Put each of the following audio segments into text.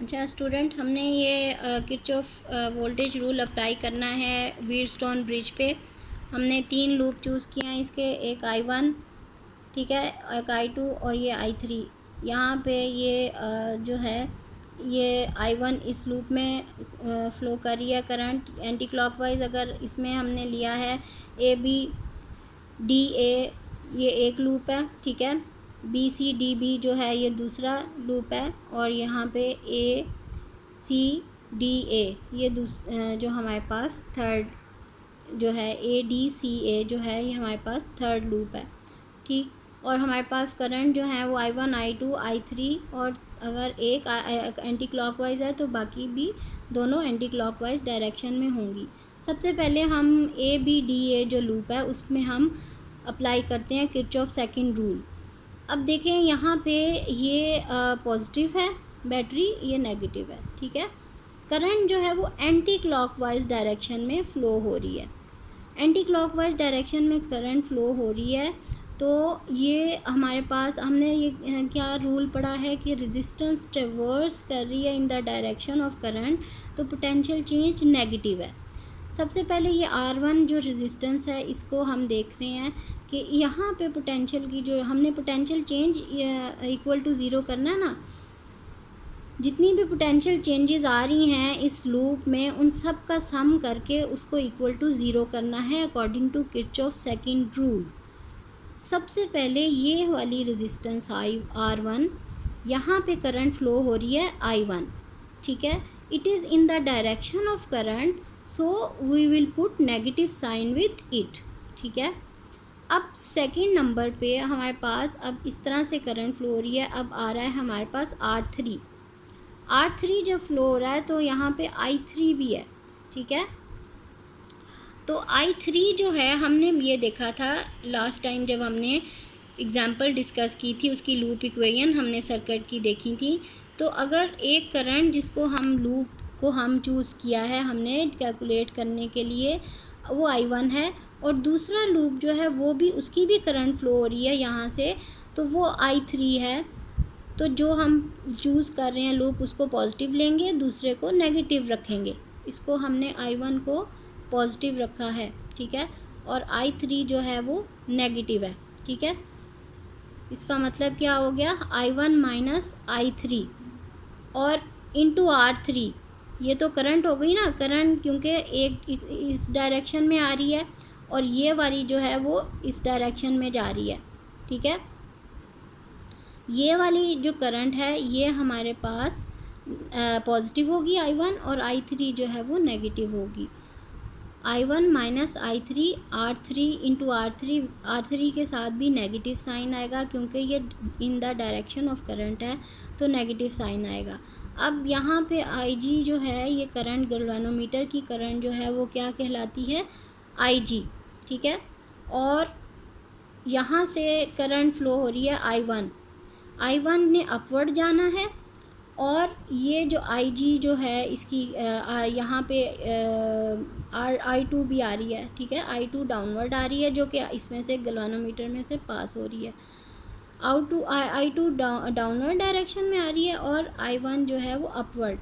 अच्छा स्टूडेंट, हमने ये किरचॉफ वोल्टेज रूल अप्लाई करना है व्हीटस्टोन ब्रिज पे। हमने 3 लूप चूज़ किए हैं इसके, एक I1, ठीक है, एक I2 और ये I3। यहाँ पे ये जो है ये I1 इस लूप में फ़्लो कर रही है करंट एंटी क्लॉकवाइज। अगर इसमें हमने लिया है ABDA, ये एक लूप है, ठीक है। BCDB जो है ये दूसरा लूप है, और यहाँ पे ACDA ये जो हमारे पास थर्ड जो है ADCA जो है ये हमारे पास थर्ड लूप है, ठीक। और हमारे पास करंट जो है वो I1 I2 I3, और अगर एक एंटी क्लॉकवाइज है तो बाकी भी दोनों एंटी क्लॉकवाइज डायरेक्शन में होंगी। सबसे पहले हम ABDA जो लूप है उसमें हम अप्लाई करते हैं किरचॉफ सेकंड रूल। अब देखें यहाँ पे ये पॉजिटिव है बैटरी, ये नेगेटिव है, ठीक है। करंट जो है वो एंटी क्लॉकवाइज डायरेक्शन में फ़्लो हो रही है। एंटी क्लॉकवाइज डायरेक्शन में करंट फ़्लो हो रही है, तो ये हमारे पास हमने ये क्या रूल पढ़ा है कि रेजिस्टेंस ट्रेवर्स कर रही है इन द डायरेक्शन ऑफ करंट, तो पोटेंशियल चेंज नेगेटिव है। सबसे पहले ये R1 जो रेजिस्टेंस है इसको हम देख रहे हैं कि यहाँ पे पोटेंशियल की जो हमने potential change equal to zero करना है ना। जितनी भी पोटेंशियल चेंजेस आ रही हैं इस लूप में उन सब का सम करके उसको इक्वल टू ज़ीरो करना है according to Kirchhoff second rule. सबसे पहले ये वाली रेजिस्टेंस R1, यहाँ पे करंट फ़्लो हो रही है I1, ठीक है। It is in the direction of current, so we will put negative sign with it, ठीक है। अब सेकंड नंबर पे हमारे पास अब इस तरह से करंट फ्लो हो रही है। अब आ रहा है हमारे पास R3 जब फ्लो हो रहा है तो यहाँ पे I3 भी है, ठीक है। तो I3 जो है हमने ये देखा था लास्ट टाइम जब हमने एग्जाम्पल डिस्कस की थी, उसकी लूप इक्वेशन हमने सर्किट की देखी थी। तो अगर एक करंट जिसको हम लूप को हम चूज़ किया है हमने कैलकुलेट करने के लिए, वो I1 है, और दूसरा लूप जो है वो भी उसकी भी करंट फ़्लो हो रही है यहाँ से, तो वो I3 है। तो जो हम चूज़ कर रहे हैं लूप उसको पॉजिटिव लेंगे, दूसरे को नेगेटिव रखेंगे। इसको हमने I1 को पॉजिटिव रखा है, ठीक है, और I3 जो है वो नेगेटिव है, ठीक है। इसका मतलब क्या हो गया, I1 माइनस I3 और इंटू R3। ये तो करंट हो गई ना, करंट क्योंकि एक इस डायरेक्शन में आ रही है और ये वाली जो है वो इस डायरेक्शन में जा रही है, ठीक है। ये वाली जो करंट है ये हमारे पास पॉजिटिव होगी I1, और I3 जो है वो नेगेटिव होगी। I1 minus I3 R3 into R3 के साथ भी नेगेटिव साइन आएगा क्योंकि ये इन द डायरेक्शन ऑफ करंट है, तो नेगेटिव साइन आएगा। अब यहाँ पे IG जो है ये करंट, गैल्वेनोमीटर की करंट जो है वो क्या कहलाती है, IG, ठीक है। और यहाँ से करंट फ्लो हो रही है I1 ने अपवर्ड जाना है, और ये जो IG जो है इसकी यहाँ पे I2 भी आ रही है, ठीक है। I2 डाउनवर्ड आ रही है जो कि इसमें से गैल्वेनोमीटर में से पास हो रही है। I2 डाउनवर्ड डायरेक्शन में आ रही है और I1 जो है वो अपवर्ड।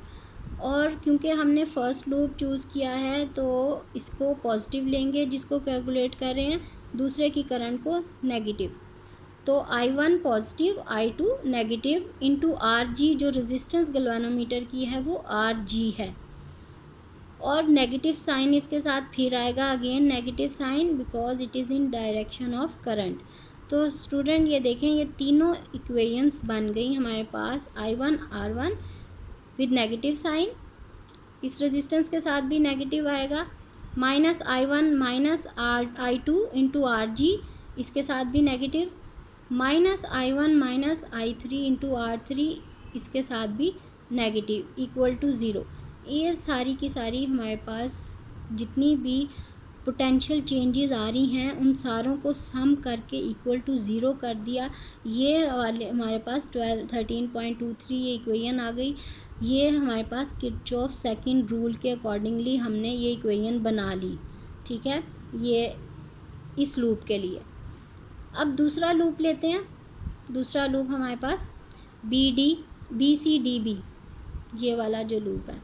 और क्योंकि हमने फ़र्स्ट लूप चूज़ किया है तो इसको पॉजिटिव लेंगे जिसको कैलकुलेट कर रहे हैं, दूसरे की करंट को नेगेटिव। तो I1 positive I2 negative into RG, जो रेजिस्टेंस गैल्वेनोमीटर की है वो RG है, और नेगेटिव साइन इसके साथ फिर आएगा, again negative sign because it is in direction of current. तो स्टूडेंट ये देखें ये तीनों इक्वेशंस बन गई हमारे पास, I1 R1 with negative sign, इस रेजिस्टेंस के साथ भी नेगेटिव आएगा, minus I1 minus I2 into RG, इसके साथ भी negative, minus I1 minus I3 into R3, इसके साथ भी नेगेटिव, इक्वल टू ज़ीरो। ये सारी की सारी हमारे पास जितनी भी पोटेंशियल चेंजेस आ रही हैं उन सारों को सम करके इक्वल टू ज़ीरो कर दिया। ये वाले हमारे पास 13.23 ये इक्वेशन आ गई। ये हमारे पास किरचॉफ सेकंड रूल के अकॉर्डिंगली हमने ये इक्वेशन बना ली, ठीक है, ये इस लूप के लिए। अब दूसरा लूप लेते हैं। दूसरा लूप हमारे पास BCDB ये वाला जो लूप है,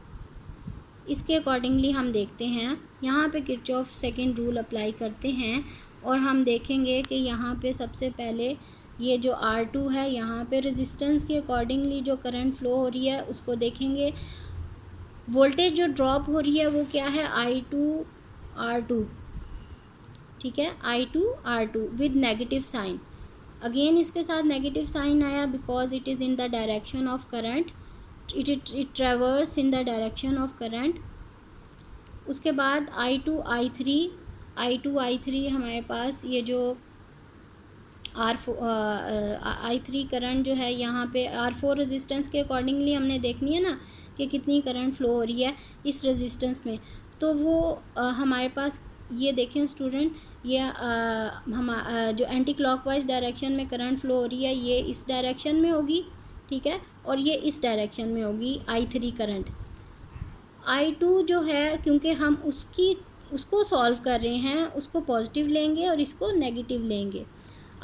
इसके अकॉर्डिंगली हम देखते हैं यहाँ पे किरचॉफ सेकंड रूल अप्लाई करते हैं और हम देखेंगे कि यहाँ पे सबसे पहले ये जो R2 है, यहाँ पे रेजिस्टेंस के अकॉर्डिंगली जो करंट फ्लो हो रही है उसको देखेंगे। वोल्टेज जो ड्रॉप हो रही है वो क्या है, I2R2, ठीक है, I2R2 with negative sign. Again इसके साथ नेगेटिव साइन आया because it is in the direction of current, it ट्रेवर्स in the direction of current. उसके बाद I2 I3 हमारे पास ये जो I3 करंट जो है यहाँ पे R4 रेजिस्टेंस के अकॉर्डिंगली हमने देखनी है ना कि कितनी करंट फ्लो हो रही है इस रेजिस्टेंस में। तो वो हमारे पास ये देखें स्टूडेंट, ये जो एंटी क्लॉकवाइज डायरेक्शन में करंट फ्लो हो रही है ये इस डायरेक्शन में होगी, ठीक है, और ये इस डायरेक्शन में होगी I3 करंट। I2 जो है क्योंकि हम उसको सॉल्व कर रहे हैं, उसको पॉजिटिव लेंगे और इसको नेगेटिव लेंगे।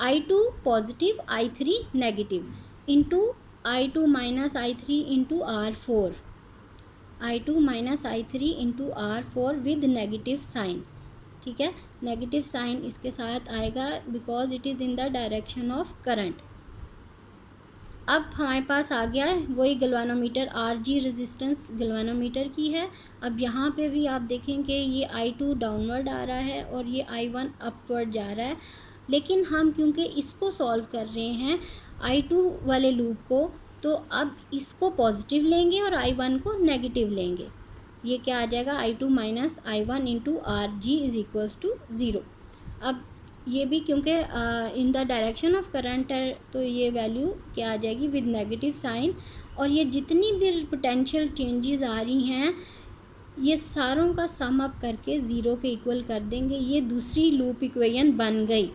I2 positive, I3 negative, into I2 minus I3 into R4, I2 minus I3 into R4 with negative sign, ठीक है, नेगेटिव साइन इसके साथ आएगा because it is in the direction of current. अब हमारे पास आ गया है वही गलवानोमीटर, RG रेजिस्टेंस गलवानोमीटर की है। अब यहाँ पे भी आप देखें कि ये I2 डाउनवर्ड आ रहा है और ये I1 अपवर्ड जा रहा है, लेकिन हम क्योंकि इसको सॉल्व कर रहे हैं I2 वाले लूप को, तो अब इसको पॉजिटिव लेंगे और I1 को नेगेटिव लेंगे। ये क्या आ जाएगा, I2 minus I1 into RG is equals to 0। अब ये भी क्योंकि in the direction of current है तो ये वैल्यू क्या आ जाएगी, विद नेगेटिव साइन। और ये जितनी भी पोटेंशियल चेंजेस आ रही हैं ये सारों का सम अप करके ज़ीरो के इक्वल कर देंगे। ये दूसरी लूप इक्वेशन बन गई,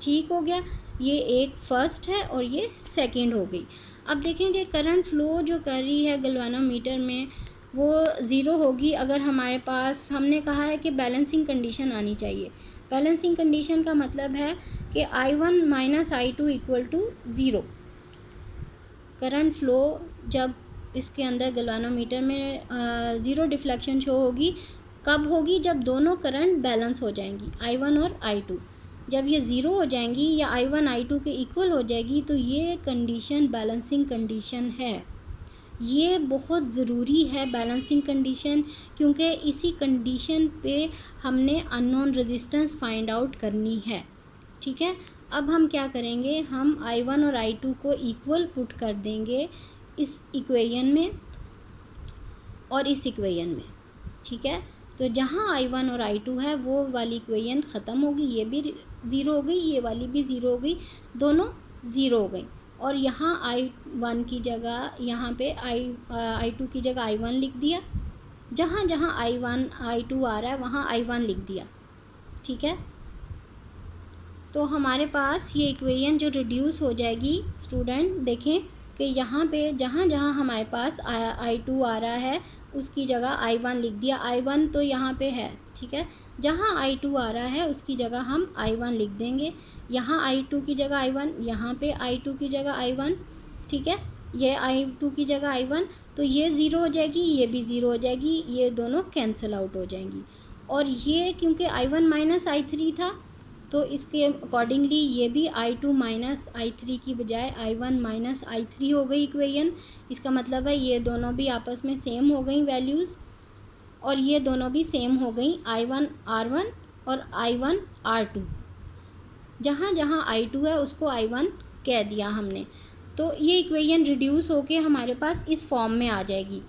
ठीक हो गया। ये एक फर्स्ट है और ये सेकंड हो गई। अब देखेंगे करंट फ्लो जो कर रही है गलवानोमीटर में वो ज़ीरो होगी अगर हमारे पास, हमने कहा है कि बैलेंसिंग कंडीशन आनी चाहिए। बैलेंसिंग कंडीशन का मतलब है कि I1 minus I2 equal to 0। Current flow जब इसके अंदर गलवानोमीटर में ज़ीरो डिफ्लेक्शन शो होगी, कब होगी, जब दोनों करंट बैलेंस हो जाएंगी, I1 और I2। जब ये ज़ीरो हो जाएंगी या I1 I2 के इक्वल हो जाएगी तो ये कंडीशन बैलेंसिंग कंडीशन है। ये बहुत ज़रूरी है बैलेंसिंग कंडीशन, क्योंकि इसी कंडीशन पे हमने अननोन रेजिस्टेंस फाइंड आउट करनी है, ठीक है। अब हम क्या करेंगे, हम I1 और I2 को इक्वल पुट कर देंगे इस इक्वेशन में और इस इक्वेशन में, ठीक है। तो जहाँ I1 और I2 है वो वाली इक्वेशन ख़त्म होगी, ये भी ज़ीरो हो गई, ये वाली भी ज़ीरो हो गई, दोनों ज़ीरो हो गई। और यहाँ I1 की जगह, यहाँ पे I2 की जगह I1 लिख दिया, जहाँ जहाँ I1 I2 आ रहा है वहाँ I1 लिख दिया, ठीक है। तो हमारे पास ये इक्वेशन जो रिड्यूस हो जाएगी, स्टूडेंट देखें कि यहाँ पे जहाँ जहाँ हमारे पास I2 आ रहा है उसकी जगह I1 लिख दिया। I1 तो यहाँ पे है, ठीक है, जहाँ I2 आ रहा है उसकी जगह हम I1 लिख देंगे। यहाँ I2 की जगह I1, यहाँ पे I2 की जगह I1, ठीक है, ये I2 की जगह I1, तो ये ज़ीरो हो जाएगी, ये भी ज़ीरो हो जाएगी, ये दोनों कैंसिल आउट हो जाएंगी। और ये क्योंकि I1 माइनस I3 था तो इसके अकॉर्डिंगली ये भी I2 माइनस I3 की बजाय I1 माइनस I3 हो गई इक्वेशन। इसका मतलब है ये दोनों भी आपस में सेम हो गई वैल्यूज़, और ये दोनों भी सेम हो गई I1 R1 और I1 R2। जहाँ जहाँ I2 है उसको I1 कह दिया हमने, तो ये इक्वेशन रिड्यूस होके हमारे पास इस फॉर्म में आ जाएगी।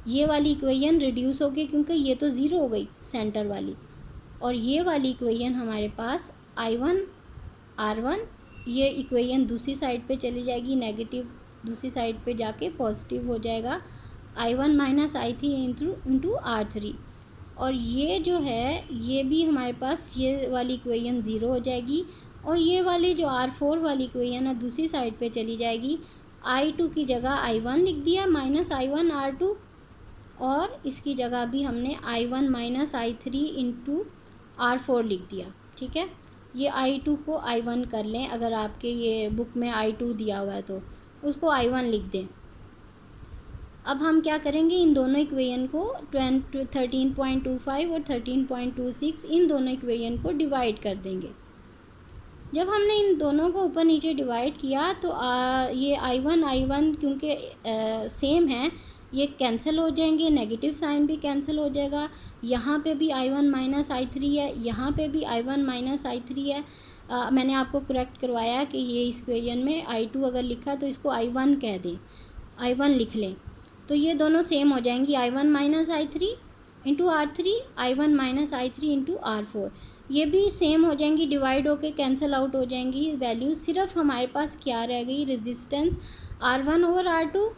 ये वाली इक्वेशन रिड्यूस होके, क्योंकि ये तो ज़ीरो हो गई सेंटर वाली, और ये वाली इक्वेशन हमारे पास I1 R1, ये इक्वेशन दूसरी साइड पे चली जाएगी, नेगेटिव दूसरी साइड पे जाके पॉजिटिव हो जाएगा, I1 minus I3 into R3। और ये जो है ये भी हमारे पास ये वाली इक्वेशन ज़ीरो हो जाएगी, और ये वाली जो R4 वाली इक्वेशन है दूसरी साइड पे चली जाएगी। I2 की जगह I1 लिख दिया माइनस I1 R2, और इसकी जगह भी हमने I1 minus I3 into R4 लिख दिया, ठीक है। ये I2 को I1 कर लें, अगर आपके ये बुक में I2 दिया हुआ है तो उसको I1 लिख दें। अब हम क्या करेंगे, इन दोनों इक्वेशन को 13.25 और 13.26 इन दोनों इक्वेशन को डिवाइड कर देंगे। जब हमने इन दोनों को ऊपर नीचे डिवाइड किया तो ये I1 क्योंकि सेम है, ये कैंसिल हो जाएंगे, नेगेटिव साइन भी कैंसिल हो जाएगा। यहाँ पे भी I1 माइनस I3 है, यहाँ पे भी I1 माइनस I3 है। मैंने आपको करेक्ट करवाया कि ये इस इक्वेशन में I2 अगर लिखा तो इसको I1 कह दें, I1 लिख लें, तो ये दोनों सेम हो जाएंगी। I1 minus I3 into R3, I1 minus I3 into R4, ये भी सेम हो जाएंगी, डिवाइड होके कैंसिल आउट हो जाएंगी वैल्यू। सिर्फ हमारे पास क्या रह गई, resistance R1 over R2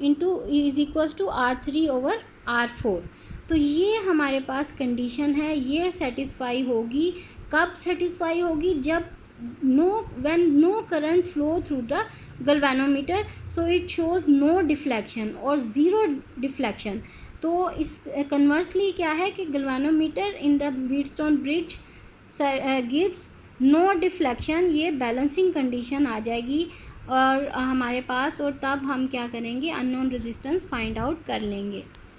into is equals to R3 over R4। तो ये हमारे पास कंडीशन है, ये सेटिस्फाई होगी। कब सेटिस्फाई होगी, जब when no current flow through the galvanometer, so it shows no deflection और zero deflection। तो इस कन्वर्सली क्या है कि galvanometer in the Wheatstone bridge gives no deflection, ये बैलेंसिंग कंडीशन आ जाएगी और हमारे पास, और तब हम क्या करेंगे, अननोन रेजिस्टेंस फाइंड आउट कर लेंगे।